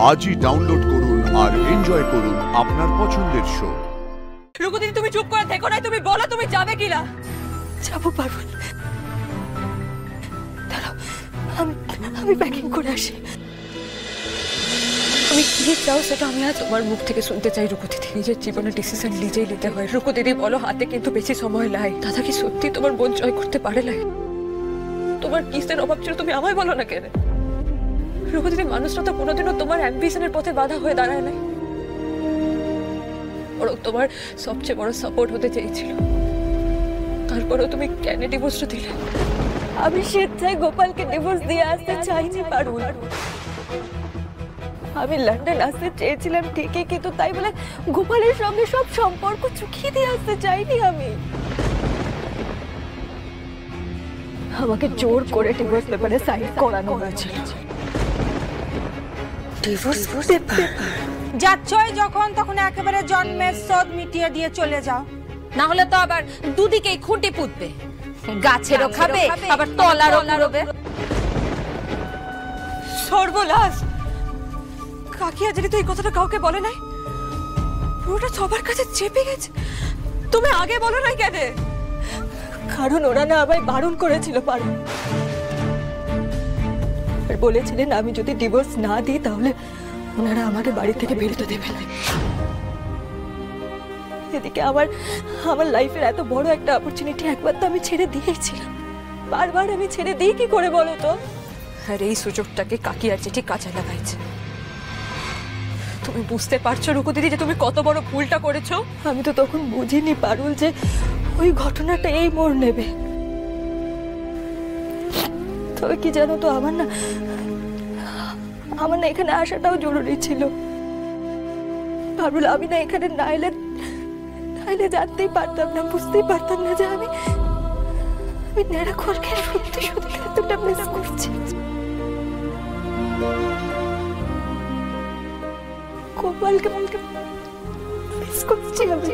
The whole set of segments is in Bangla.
আজই ডাউনলোড করুন আর এনজয় করুন আপনার পছন্দের শো। রুকু দিদি, তুমি চুপ করে দেখো না, তুমি বলো তুমি যাবে কিনা। যাবো পারুল, দাঁড়াও, আমি প্যাকিং করে আসি। তুমি কি চাও সেটা আমি আজ তোমার মুখ থেকে শুনতে চাই। রুকু দিদি, নিজের জীবনের ডিসিশন নিজেই নিতে হয়। রুকু দিদি বলো, হাতে কিন্তু বেশি সময় নাই। দাদা কি সত্যি তোমার বোন জয় করতে পারে নাই? তোমার কিসের অভাব ছিল তুমি আমায় বলো না কেন? রুকু দিদি, মানুষরা তো কোনোদিনও তোমার অ্যাম্বিশনের পথে বাধা হয়ে দাঁড়ায় নাই, বরং তোমার সবচেয়ে বড় সাপোর্ট হতে চেয়েছিল। তারপরেও তুমি কেন ডিভোর্সটা দিলে? আমি স্বেচ্ছায় গোপালকে ডিভোর্স দিয়ে আসতে চাইনি পারুল। আমি লন্ডন আসতে চেয়েছিলাম ঠিকই, কিন্তু তাই বলে গোপালের সঙ্গে সব সম্পর্ক চুকিয়ে দিয়ে আসতে চাইনি আমি। আমাকে জোর করে ডিভোর্স পেপারে সাইন করানো হয়েছিল। ডিভোর্স পেপার যাচ্ছই যখন তখন একেবারে জন্মের শোধ মিটিয়ে দিয়ে চলে যাও, না হলে তো আবার দুদিকেই খুঁটি পুঁতবে, গাছেরও খাবে আবার তলারও খাবে। সর্বনাশ! কাকিয়া যদি তো এই কথাটা কাউকে বলে নাই, পুরোটা সবার কাছে চেপে গেছে। তুমি আগে বলো নাই কেন? কারণ ওরা না আমায় বারণ করেছিল পারুল, আর বলেছিলেন আমি যদি ডিভোর্স না দিই তাহলে ওনারা আমাকে বাড়ি থেকে বেরোতে দেবে না। এদিকে আমার লাইফের এত বড় একটা অপরচুনিটি একবার তো আমি ছেড়ে দিয়েছিলাম, বারবার আমি ছেড়ে দিই কি করে বলো তো? আর এই সুযোগটাকে কাকিয়ার জেঠি কাজে লাগাইছে। তুমি বুঝতে পারছো রুকু দিদি যে তুমি কত বড় ভুলটা করেছো? আমি তো তখন বুঝিনি পারুল যে ওই ঘটনাটা এই মোড় নেবে। তবে কি জানো তো, আমার না এখানে আসাটাও জরুরি ছিল পারুল। আমি না এখানে না এলে জানতেই পারতাম না, বুঝতেই পারতাম না যে আমি নেড়াখোরকে সত্যি সত্যি এতটা মিস করছি। গোপালকে মিস করছি আমি।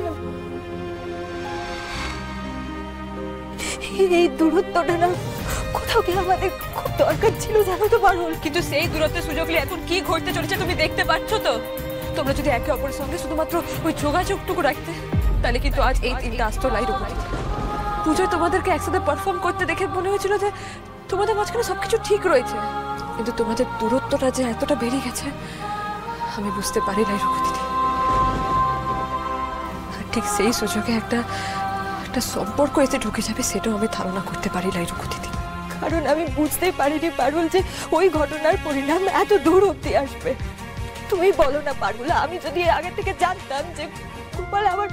এই দূরত্বটা না কোথাও কি আমাদের খুব দরকার ছিল জানো তো পারুল। কিন্তু সেই দূরত্বের সুযোগ নিয়ে এখন কি ঘটতে চলেছে তুমি দেখতে পাচ্ছ তো? তোমরা যদি একে অপরের সঙ্গে শুধুমাত্র ওই যোগাযোগটুকু রাখতে, তাহলে কিন্তু আজ এই দিনটা আসতো লাই। রুকু দিদি, পুজোয় তোমাদেরকে একসাথে পারফর্ম করতে দেখে মনে হয়েছিল যে তোমাদের মাঝখানে সবকিছু ঠিক রয়েছে, কিন্তু তোমাদের দূরত্বটা যে এতটা বেড়ে গেছে আমি বুঝতে পারি নাই রুকু দিদি। ঠিক সেই সুযোগে একটা সম্পর্ক এসে ঢুকে যাবে সেটাও আমি ধারণা করতে পারি নাই রুকু দিদি। কারণ আমি বুঝতেই পারিনি পারুল যে ওই ঘটনার পরিণাম এত দূর অব্দি আসবে। তুমি বলো না পারুল, আমি যদি আগে থেকে জানতাম যে গোপাল আবার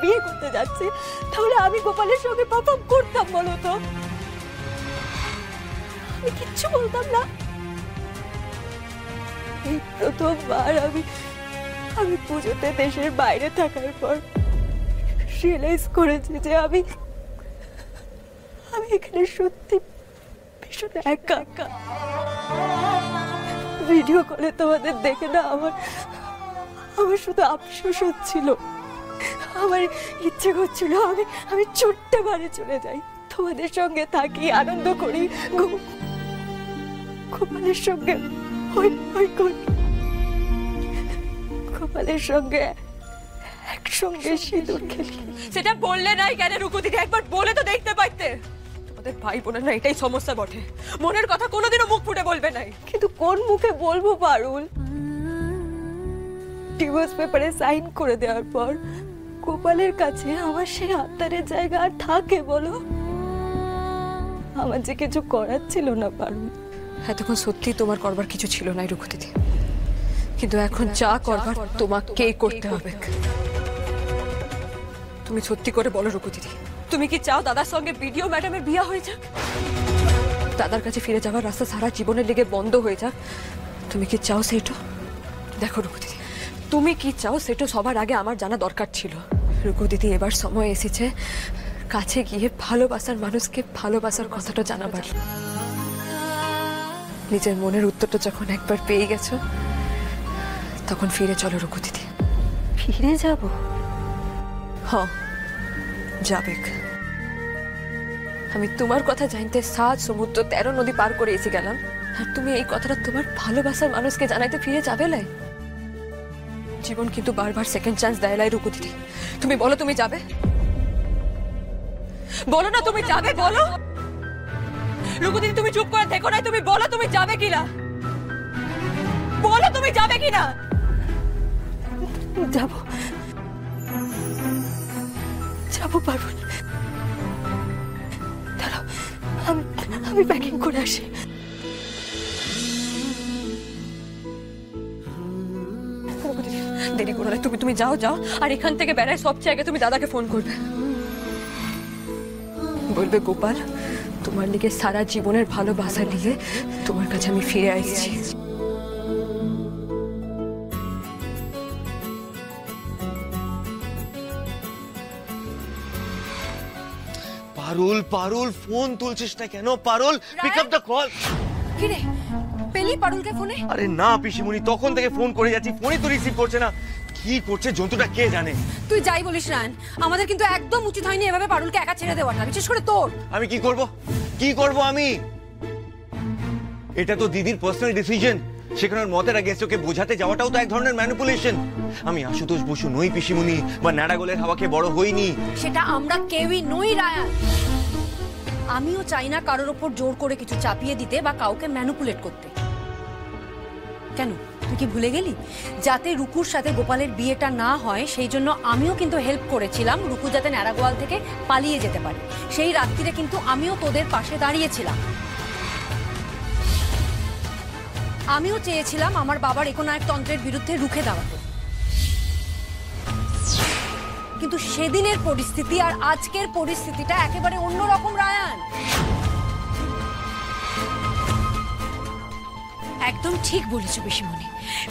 বিয়ে করতে যাচ্ছে, তাহলে আমি গোপালের সঙ্গে পারফর্ম করতাম বলো তো? আমি কিচ্ছু বলতাম না। এই প্রথমবার আমি পুজোতে দেশের বাইরে থাকার পর রিয়েলাইজ করেছি যে আমি এখানে সত্যি ভীষণ একা। ভিডিও কলে তোমাদের দেখে না আমার শুধু আফসোস হচ্ছিল। আমার ইচ্ছে করছিল আমি ছুটতে বাড়ি চলে যাই, তোমাদের সঙ্গে থাকি, আনন্দ করি, গোপালের সঙ্গে গোপালের সঙ্গে একসঙ্গে সিঁদুর খেলি। সেটা বললে নাই কেন রুকু দিদি? একবার বলে তো দেখতে পারতে। তোমাদের ভাই বোনের না এটাই সমস্যা বটে, মনের কথা কোনোদিনও মুখ ফুটে বলবে নাই। কিন্তু কোন মুখে বলবো পারুল? ডিভোর্স পেপারে সাইন করে দেওয়ার পর গোপালের কাছে আমার সেই আত্মারের জায়গা আর থাকে বলো? আমার যে কিছু করার ছিল না পারুল। এতক্ষণ সত্যি তোমার করবার কিছু ছিল না রুকু দিদি, কিন্তু এখন যা করবার তোমাকেই করতে হবে। তুমি সত্যি করে বলো রুকু দিদি, তুমি কি চাও দাদার সঙ্গে বিডিও ম্যাডামের বিয়ে হয়ে যাক? দাদার কাছে ফিরে যাওয়ার রাস্তা সারা জীবনের লেগে বন্ধ হয়ে যাক? তুমি কি চাও সেটা? দেখো রুকু দিদি, তুমি কি চাও সেটা সবার আগে আমার জানা দরকার ছিল। রুকু দিদি, এবার সময় এসেছে কাছে গিয়ে ভালোবাসার মানুষকে ভালোবাসার কথাটা জানাবার। নিজের মনের উত্তরটা যখন একবার পেয়ে গেছো তখন ফিরে চলো রুকু দিদি। ফিরে যাব? হ্যাঁ, যাবে। আমি তোমার কথা জানতে 7 সমুদ্র 13 নদী পার করে এসে গেলাম, আর তুমি এই কথাটা তোমার ভালোবাসার মানুষকে জানাইতে ফিরে যাবে লাই? জীবন কিন্তু বারবার সেকেন্ড চান্স দেয় লাই রুকু দিদি। তুমি বলো তুমি যাবে? বলো না তুমি যাবে, বলো। রুকু দিদি তুমি চুপ করে দেখো না, তুমি বলো তুমি যাবে কিনা, বলো তুমি যাবে কিনা। যাবো যাবো পারুল, দাঁড়াও আমি প্যাকিং করে আসি। দেরি করো না, তুমি যাও যাও, আর এখান থেকে বেড়ায় সবচেয়ে আগে তুমি দাদাকে ফোন করবে, বলবে গোপাল তোমার লিগে সারা জীবনের ভালোবাসা নিয়ে তোমার কাছে আমি ফিরে আসছি। পারুল পারুল ফোন তুলছিস না কেন? পারুল পিক আপ দ্য কল। কি রে পেলি পারুলকে ফোনে? আরে না পিসিমণি, তখন থেকে ফোন করে যাচ্ছি, ফোনই তো রিসিভ করছে না। কি করছে জন্তুটা কে জানে। তুই যাই বলিস রায়ন, আমাদের কিন্তু একদম উচিত হয়নি এভাবে পারুলকে একা ছেড়ে দেওয়াটা, বিশেষ করে তোর। আমি কি করব, কি করব আমি? এটা তো দিদির পার্সোনাল ডিসিশন, সেখানে ওর মতের আগেন্স্ট ওকে বোঝাতে যাওয়াটাও তো এক ধরনের ম্যানিপুলেশন। আমি আশুতোষ বসু নই পিসিমণি, বা নাড়াগোলের হাওয়াকে বড় হইনি। সেটা আমরা কেউই নই রায়ান। আমিও চাই না কারোর ওপর জোর করে কিছু চাপিয়ে দিতে বা কাউকে ম্যানিপুলেট করতে। কেন তুই কি ভুলে গেলি যাতে রুকুর সাথে গোপালের বিয়েটা না হয় সেই জন্য আমিও কিন্তু হেল্প করেছিলাম রুকু যাতে নারাগোয়াল থেকে পালিয়ে যেতে পারে। সেই রাত্রিরে কিন্তু আমিও তোদের পাশে দাঁড়িয়েছিলাম। আমিও চেয়েছিলাম আমার বাবার একনায়কতন্ত্রের বিরুদ্ধে রুখে দাঁড়াতে, কিন্তু সেদিনের পরিস্থিতি আর আজকের পরিস্থিতিটা একেবারে অন্যরকম রায়ান। একদম ঠিক বলেছো পিসিমণি।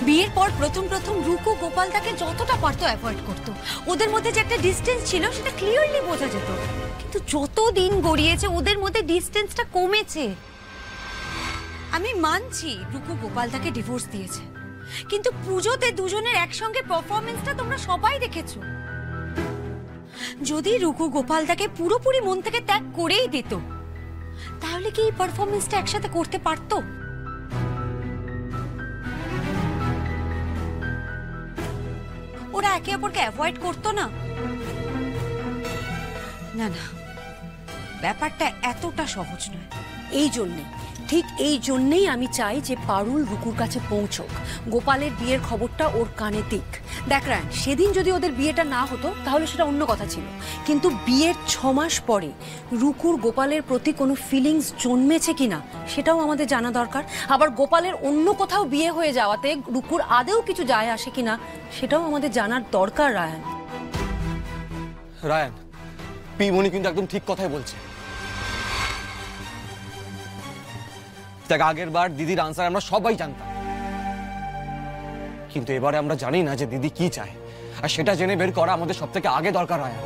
বিয়ের পর প্রথম রুকু গোপালদাকে যতটা পারতো অ্যাভয়েড করতো। ওদের মধ্যে যে একটা ডিস্টেন্স ছিল সেটা ক্লিয়ারলি বোঝা যেত, কিন্তু যত দিন গড়িয়েছে ওদের মধ্যে ডিস্টেন্সটা কমেছে। আমি মানছি রুকু গোপালদাকে ডিভোর্স দিয়েছে, কিন্তু পুজোতে দুজনের একসঙ্গে পারফরমেন্সটা তোমরা সবাই দেখেছো। যদি রুকু গোপালদাকে পুরোপুরি মন থেকে ত্যাগ করেই দিত তাহলে কি এই পারফরমেন্সটা একসাথে করতে পারতো? ওরা একে অপরকে অ্যাভয়েড করতো না। না না, ব্যাপারটা এতটা সহজ নয়। ঠিক এই জন্যেই আমি চাই যে পারুল রুকুর কাছে পৌঁছক, গোপালের বিয়ের খবরটা ওর কানে দিক। দেখ রায়ন, সেদিন যদি ওদের বিয়েটা না হতো তাহলে সেটা অন্য কথা ছিল, কিন্তু বিয়ের 6 মাস পরে রুকুর গোপালের প্রতি কোনো ফিলিংস জন্মেছে কিনা সেটাও আমাদের জানা দরকার। আবার গোপালের অন্য কোথাও বিয়ে হয়ে যাওয়াতে রুকুর আদেও কিছু যায় আসে কিনা সেটাও আমাদের জানার দরকার। রায়ান, পিমনি কিন্তু একদম ঠিক কথাই বলছে। দেখ, আগের বার দিদির আনসার আমরা সবাই জানতাম, কিন্তু এবারে আমরা জানি না যে দিদি কি চায়, আর সেটা জেনে বের করা আমাদের সবথেকে আগে দরকার। রায়ান,